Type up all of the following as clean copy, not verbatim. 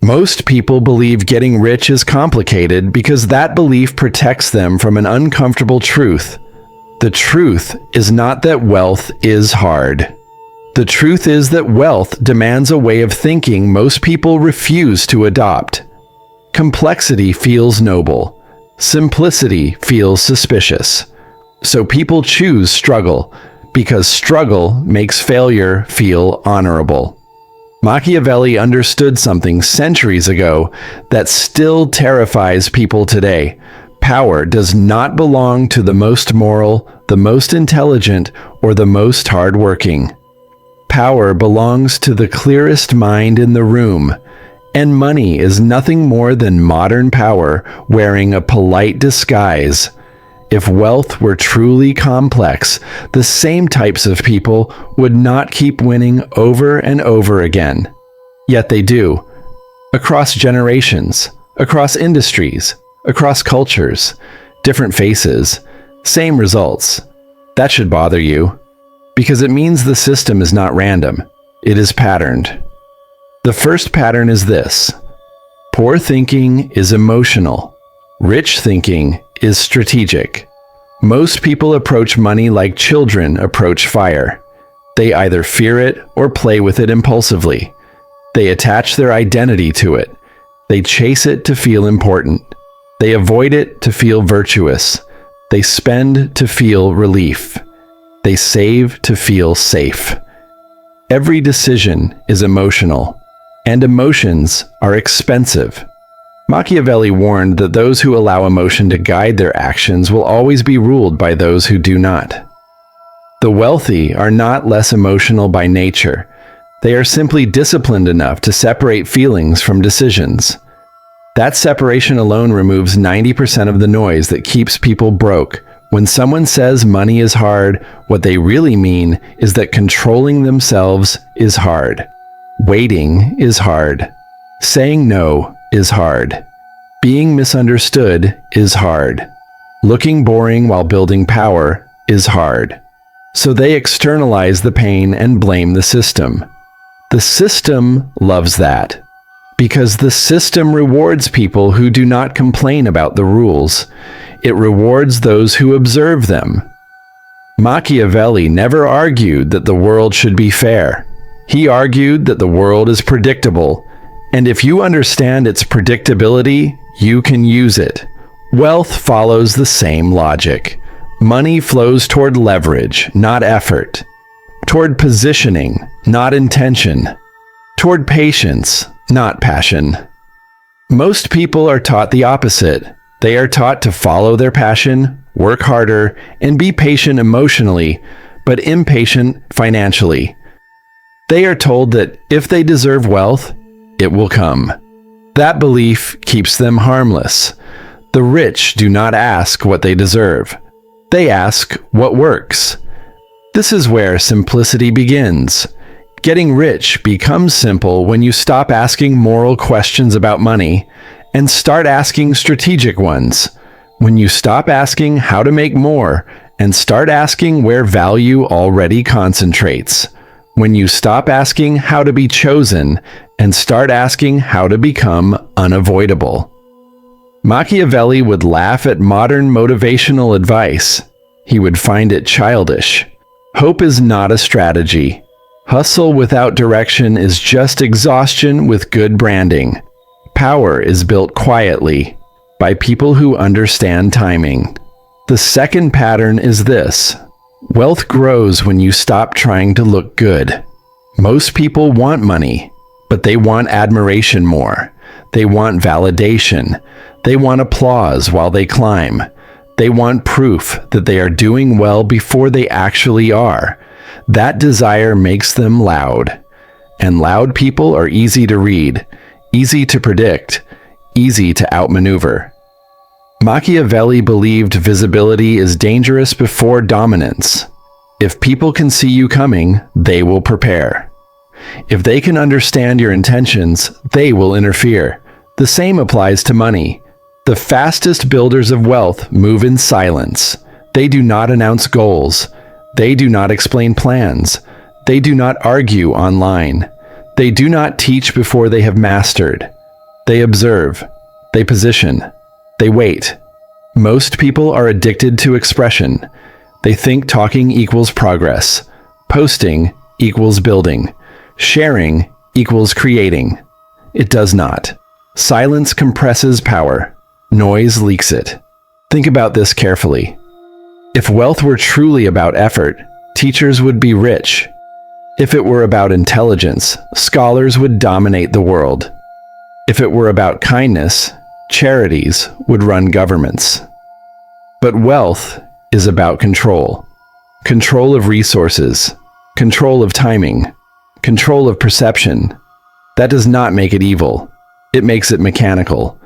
Most people believe getting rich is complicated because that belief protects them from an uncomfortable truth. The truth is not that wealth is hard. The truth is that wealth demands a way of thinking most people refuse to adopt. Complexity feels noble. Simplicity feels suspicious. So people choose struggle because struggle makes failure feel honorable. Machiavelli understood something centuries ago that still terrifies people today. Power does not belong to the most moral, the most intelligent, or the most hardworking. Power belongs to the clearest mind in the room, and money is nothing more than modern power wearing a polite disguise. If wealth were truly complex, the same types of people would not keep winning over and over again. Yet they do. Across generations, across industries, across cultures, different faces, same results. That should bother you, because it means the system is not random. It is patterned. The first pattern is this: poor thinking is emotional. Rich thinking is strategic. Most people approach money like children approach fire. They either fear it or play with it impulsively. They attach their identity to it. They chase it to feel important. They avoid it to feel virtuous. They spend to feel relief. They save to feel safe. Every decision is emotional, and emotions are expensive. Machiavelli warned that those who allow emotion to guide their actions will always be ruled by those who do not. The wealthy are not less emotional by nature. They are simply disciplined enough to separate feelings from decisions. That separation alone removes 90% of the noise that keeps people broke. When someone says money is hard, what they really mean is that controlling themselves is hard. Waiting is hard. Saying no is hard. Being misunderstood is hard. Looking boring while building power is hard. So they externalize the pain and blame the system. The system loves that, because the system rewards people who do not complain about the rules. It rewards those who observe them. Machiavelli never argued that the world should be fair. He argued that the world is predictable, and if you understand its predictability, you can use it. Wealth follows the same logic. Money flows toward leverage, not effort. Toward positioning, not intention. Toward patience, not passion. Most people are taught the opposite. They are taught to follow their passion, work harder, and be patient emotionally, but impatient financially. They are told that if they deserve wealth, it will come. That belief keeps them harmless. The rich do not ask what they deserve. They ask what works. This is where simplicity begins. Getting rich becomes simple when you stop asking moral questions about money and start asking strategic ones. When you stop asking how to make more and start asking where value already concentrates. When you stop asking how to be chosen and start asking how to become unavoidable. Machiavelli would laugh at modern motivational advice. He would find it childish. Hope is not a strategy. Hustle without direction is just exhaustion with good branding. Power is built quietly by people who understand timing. The second pattern is this: wealth grows when you stop trying to look good. Most people want money, but they want admiration more. They want validation. They want applause while they climb. They want proof that they are doing well before they actually are. That desire makes them loud. And loud people are easy to read, easy to predict, easy to outmaneuver. Machiavelli believed visibility is dangerous before dominance. If people can see you coming, they will prepare. If they can understand your intentions, they will interfere. The same applies to money. The fastest builders of wealth move in silence. They do not announce goals. They do not explain plans. They do not argue online. They do not teach before they have mastered. They observe. They position. They wait. Most people are addicted to expression. They think talking equals progress. Posting equals building. Sharing equals creating. It does not. Silence compresses power. Noise leaks it. Think about this carefully. If wealth were truly about effort, teachers would be rich. If it were about intelligence, scholars would dominate the world. If it were about kindness, charities would run governments. But wealth is about control. Control of resources, control of timing, control of perception. That does not make it evil. It makes it mechanical.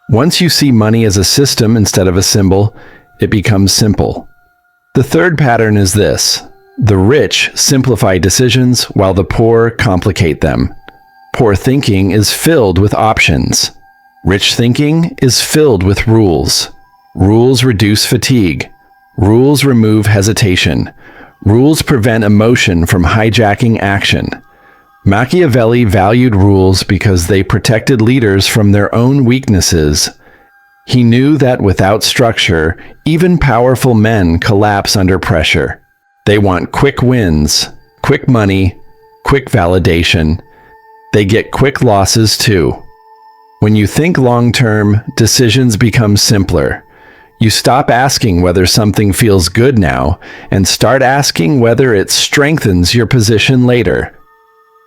Once you see money as a system instead of a symbol, it becomes simple. The third pattern is this. The rich simplify decisions while the poor complicate them. Poor thinking is filled with options. Rich thinking is filled with rules. Rules reduce fatigue. Rules remove hesitation. Rules prevent emotion from hijacking action. Machiavelli valued rules because they protected leaders from their own weaknesses. He knew that without structure, even powerful men collapse under pressure. They want quick wins, quick money, quick validation. They get quick losses too. When you think long-term, decisions become simpler. You stop asking whether something feels good now and start asking whether it strengthens your position later.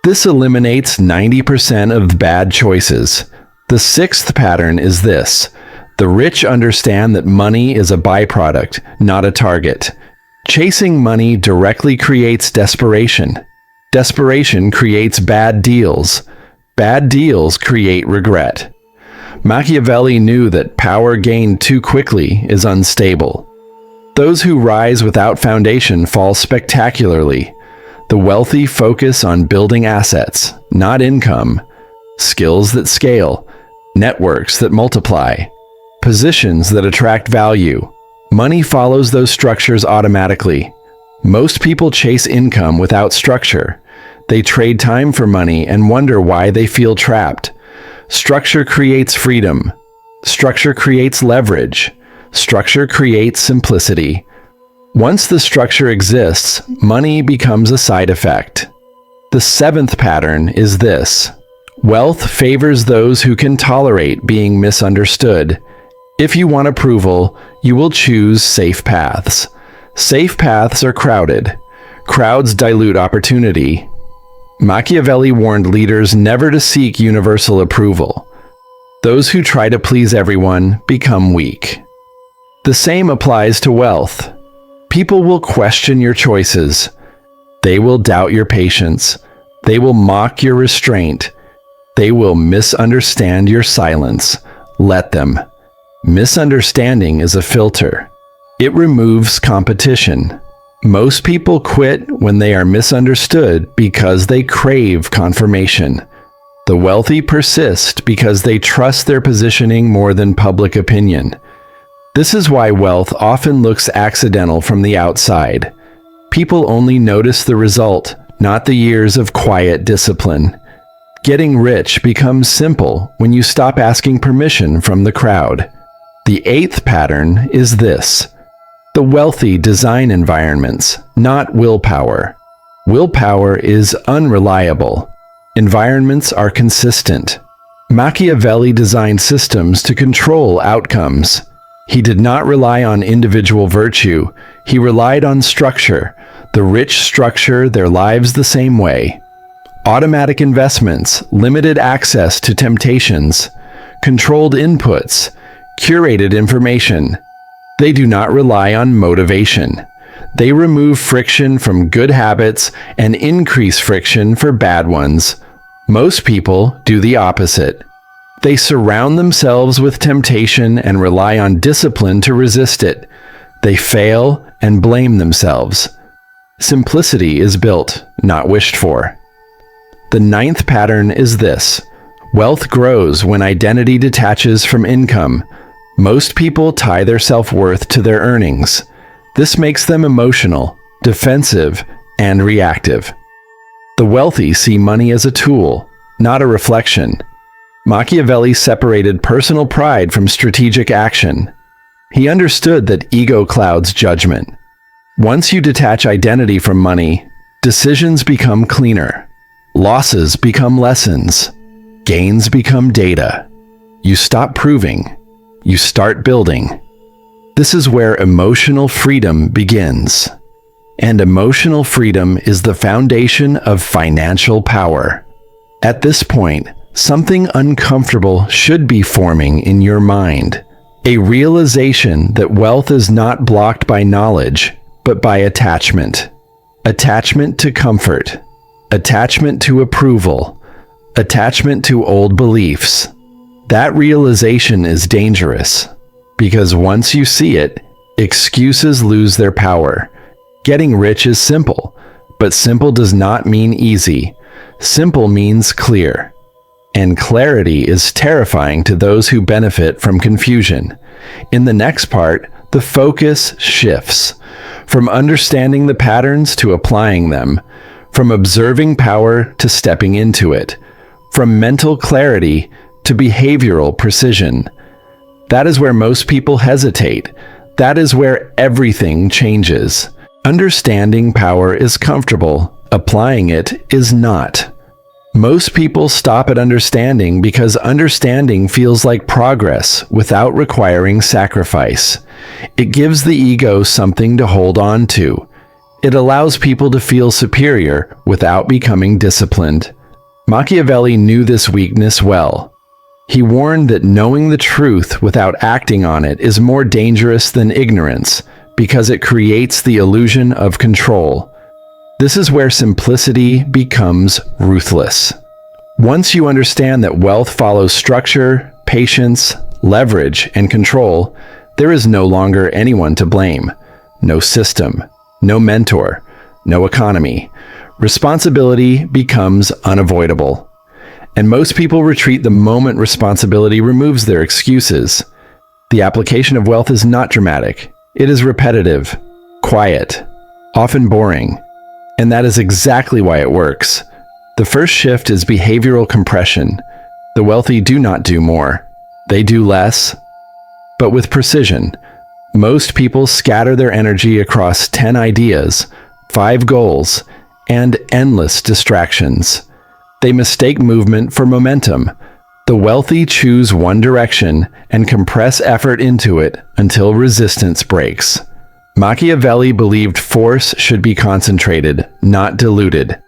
This eliminates 90% of bad choices. The sixth pattern is this. The rich understand that money is a byproduct, not a target. Chasing money directly creates desperation. Desperation creates bad deals. Bad deals create regret. Machiavelli knew that power gained too quickly is unstable. Those who rise without foundation fall spectacularly. The wealthy focus on building assets, not income, skills that scale, networks that multiply, positions that attract value. Money follows those structures automatically. Most people chase income without structure. They trade time for money and wonder why they feel trapped. Structure creates freedom. Structure creates leverage. Structure creates simplicity. Once the structure exists, money becomes a side effect. The seventh pattern is this. Wealth favors those who can tolerate being misunderstood. If you want approval, you will choose safe paths. Safe paths are crowded. Crowds dilute opportunity. Machiavelli warned leaders never to seek universal approval. Those who try to please everyone become weak. The same applies to wealth. People will question your choices. They will doubt your patience. They will mock your restraint. They will misunderstand your silence. Let them. Misunderstanding is a filter. It removes competition. Most people quit when they are misunderstood because they crave confirmation. The wealthy persist because they trust their positioning more than public opinion. This is why wealth often looks accidental from the outside. People only notice the result, not the years of quiet discipline. Getting rich becomes simple when you stop asking permission from the crowd. The eighth pattern is this. The wealthy design environments, not willpower. Willpower is unreliable. Environments are consistent. Machiavelli designed systems to control outcomes. He did not rely on individual virtue. He relied on structure. The rich structure their lives the same way. Automatic investments, limited access to temptations, controlled inputs, curated information. They do not rely on motivation. They remove friction from good habits and increase friction for bad ones. Most people do the opposite. They surround themselves with temptation and rely on discipline to resist it. They fail and blame themselves. Simplicity is built, not wished for. The ninth pattern is this. Wealth grows when identity detaches from income. Most people tie their self-worth to their earnings. This makes them emotional, defensive, and reactive. The wealthy see money as a tool, not a reflection. Machiavelli separated personal pride from strategic action. He understood that ego clouds judgment. Once you detach identity from money, decisions become cleaner. Losses become lessons. Gains become data. You stop proving. You start building. This is where emotional freedom begins. And emotional freedom is the foundation of financial power. At this point, something uncomfortable should be forming in your mind. A realization that wealth is not blocked by knowledge, but by attachment. Attachment to comfort. Attachment to approval. Attachment to old beliefs. That realization is dangerous, because once you see it, excuses lose their power. Getting rich is simple, but simple does not mean easy. Simple means clear. And clarity is terrifying to those who benefit from confusion. In the next part, the focus shifts from understanding the patterns to applying them, from observing power to stepping into it, from mental clarity to behavioral precision. That is where most people hesitate. That is where everything changes. Understanding power is comfortable. Applying it is not. Most people stop at understanding because understanding feels like progress without requiring sacrifice. It gives the ego something to hold on to. It allows people to feel superior without becoming disciplined. Machiavelli knew this weakness well. He warned that knowing the truth without acting on it is more dangerous than ignorance because it creates the illusion of control. This is where simplicity becomes ruthless. Once you understand that wealth follows structure, patience, leverage, and control, there is no longer anyone to blame. No system, no mentor, no economy. Responsibility becomes unavoidable. And most people retreat the moment responsibility removes their excuses. The application of wealth is not dramatic. It is repetitive, quiet, often boring. And that is exactly why it works. The first shift is behavioral compression. The wealthy do not do more. They do less, but with precision. Most people scatter their energy across 10 ideas, 5 goals, and endless distractions. They mistake movement for momentum. The wealthy choose one direction and compress effort into it until resistance breaks. Machiavelli believed force should be concentrated, not diluted.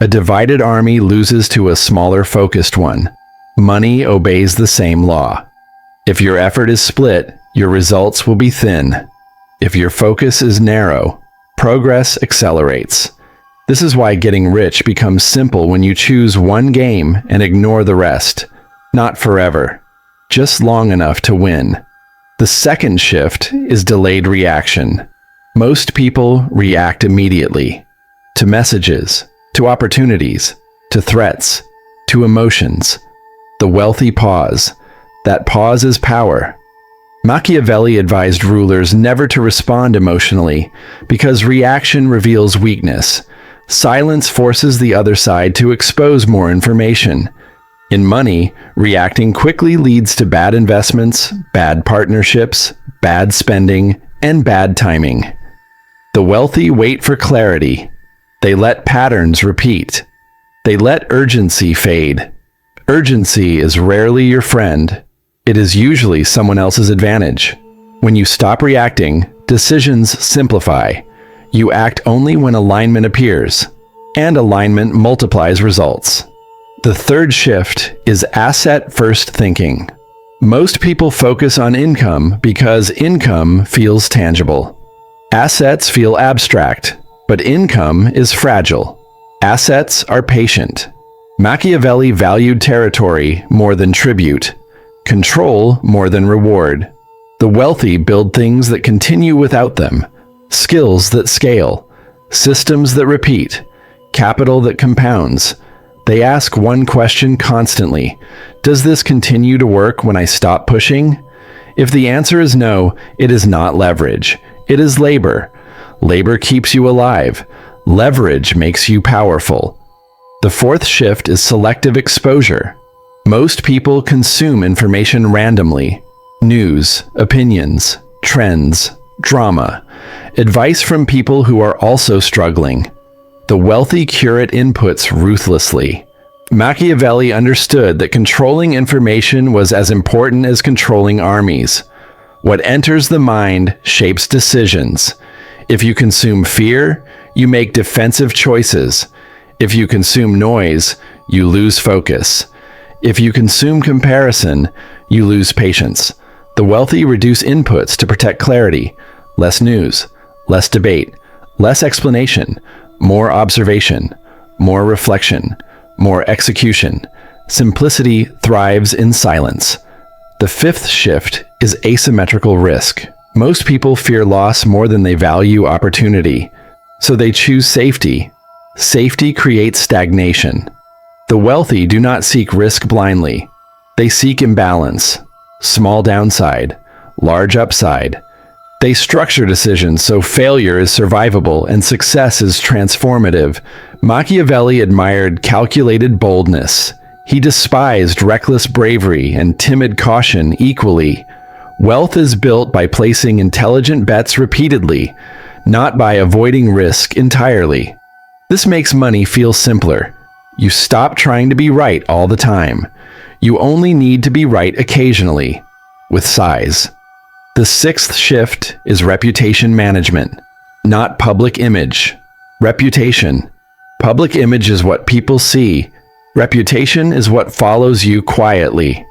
A divided army loses to a smaller focused one. Money obeys the same law. If your effort is split, your results will be thin. If your focus is narrow, progress accelerates. This is why getting rich becomes simple when you choose one game and ignore the rest. Not forever, just long enough to win. The second shift is delayed reaction. Most people react immediately to messages, to opportunities, to threats, to emotions. The wealthy pause. That pause is power. Machiavelli advised rulers never to respond emotionally because reaction reveals weakness. Silence forces the other side to expose more information. In money, reacting quickly leads to bad investments, bad partnerships, bad spending, and bad timing. The wealthy wait for clarity. They let patterns repeat. They let urgency fade. Urgency is rarely your friend. It is usually someone else's advantage. When you stop reacting, decisions simplify. You act only when alignment appears, and alignment multiplies results. The third shift is asset-first thinking. Most people focus on income because income feels tangible. Assets feel abstract, but income is fragile. Assets are patient. Machiavelli valued territory more than tribute, control more than reward. The wealthy build things that continue without them, skills that scale, systems that repeat, capital that compounds. They ask one question constantly: does this continue to work when I stop pushing? If the answer is no, it is not leverage. It is labor. Labor keeps you alive. Leverage makes you powerful. The fourth shift is selective exposure. Most people consume information randomly: news, opinions, trends, drama, advice from people who are also struggling. The wealthy curate inputs ruthlessly. Machiavelli understood that controlling information was as important as controlling armies. What enters the mind shapes decisions. If you consume fear, you make defensive choices. If you consume noise, you lose focus. If you consume comparison, you lose patience. The wealthy reduce inputs to protect clarity: less news, less debate, less explanation, more observation, more reflection, more execution. Simplicity thrives in silence. The fifth shift is asymmetrical risk. Most people fear loss more than they value opportunity, so they choose safety. Safety creates stagnation. The wealthy do not seek risk blindly. They seek imbalance: small downside, large upside. They structure decisions so failure is survivable and success is transformative. Machiavelli admired calculated boldness. He despised reckless bravery and timid caution equally. Wealth is built by placing intelligent bets repeatedly, not by avoiding risk entirely. This makes money feel simpler. You stop trying to be right all the time. You only need to be right occasionally, with size. The sixth shift is reputation management, not public image. Reputation. Public image is what people see. Reputation is what follows you quietly.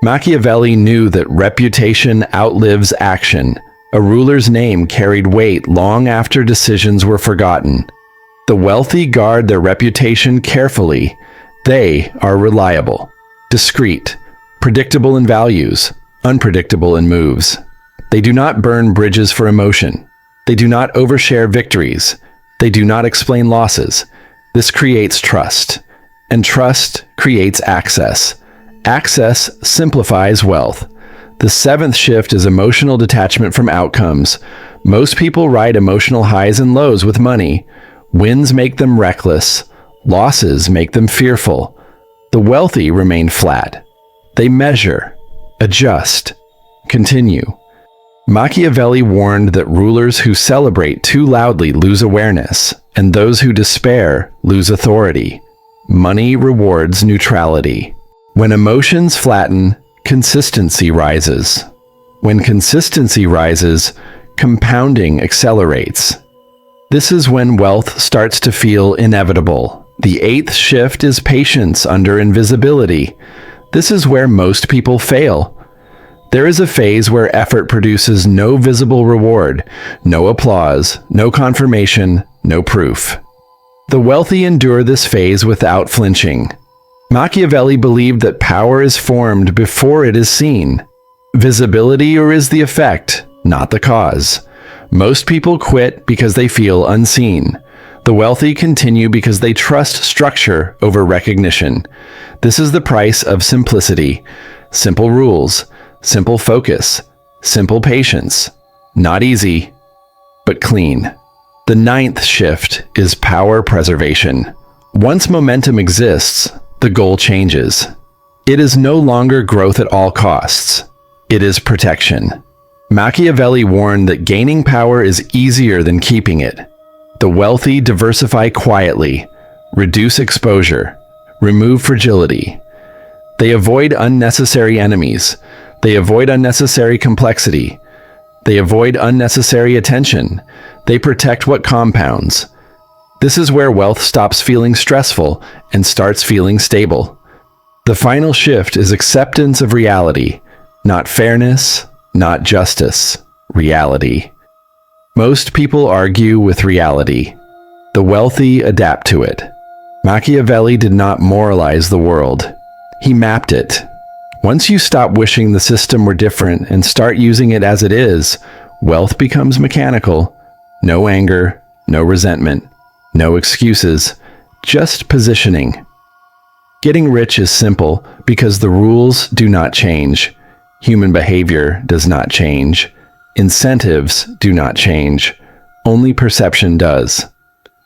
Machiavelli knew that reputation outlives action. A ruler's name carried weight long after decisions were forgotten. The wealthy guard their reputation carefully. They are reliable, discreet, predictable in values, unpredictable in moves. They do not burn bridges for emotion. They do not overshare victories. They do not explain losses. This creates trust, and trust creates access. Access simplifies wealth. The seventh shift is emotional detachment from outcomes. Most people ride emotional highs and lows with money. Wins make them reckless. Losses make them fearful. The wealthy remain flat. They measure, adjust, continue. Machiavelli warned that rulers who celebrate too loudly lose awareness, and those who despair lose authority. Money rewards neutrality. When emotions flatten, consistency rises. When consistency rises, compounding accelerates. This is when wealth starts to feel inevitable. The eighth shift is patience under invisibility. This is where most people fail. There is a phase where effort produces no visible reward, no applause, no confirmation, no proof. The wealthy endure this phase without flinching. Machiavelli believed that power is formed before it is seen. Visibility is the effect, not the cause. Most people quit because they feel unseen. The wealthy continue because they trust structure over recognition. This is the price of simplicity. Simple rules, simple focus, simple patience. Not easy, but clean. The ninth shift is power preservation. Once momentum exists, the goal changes. It is no longer growth at all costs. It is protection. Machiavelli warned that gaining power is easier than keeping it. The wealthy diversify quietly, reduce exposure, remove fragility. They avoid unnecessary enemies. They avoid unnecessary complexity. They avoid unnecessary attention. They protect what compounds. This is where wealth stops feeling stressful and starts feeling stable. The final shift is acceptance of reality, not fairness, not justice, reality. Most people argue with reality. The wealthy adapt to it. Machiavelli did not moralize the world. He mapped it. Once you stop wishing the system were different and start using it as it is, wealth becomes mechanical. No anger, no resentment, no excuses, just positioning. Getting rich is simple because the rules do not change. Human behavior does not change. Incentives do not change. Only perception does.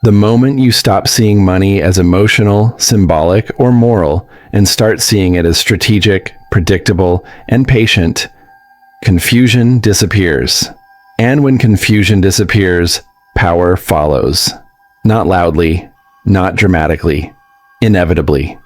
The moment you stop seeing money as emotional, symbolic, or moral and start seeing it as strategic, predictable, and patient, confusion disappears. And when confusion disappears, power follows. Not loudly, not dramatically, inevitably.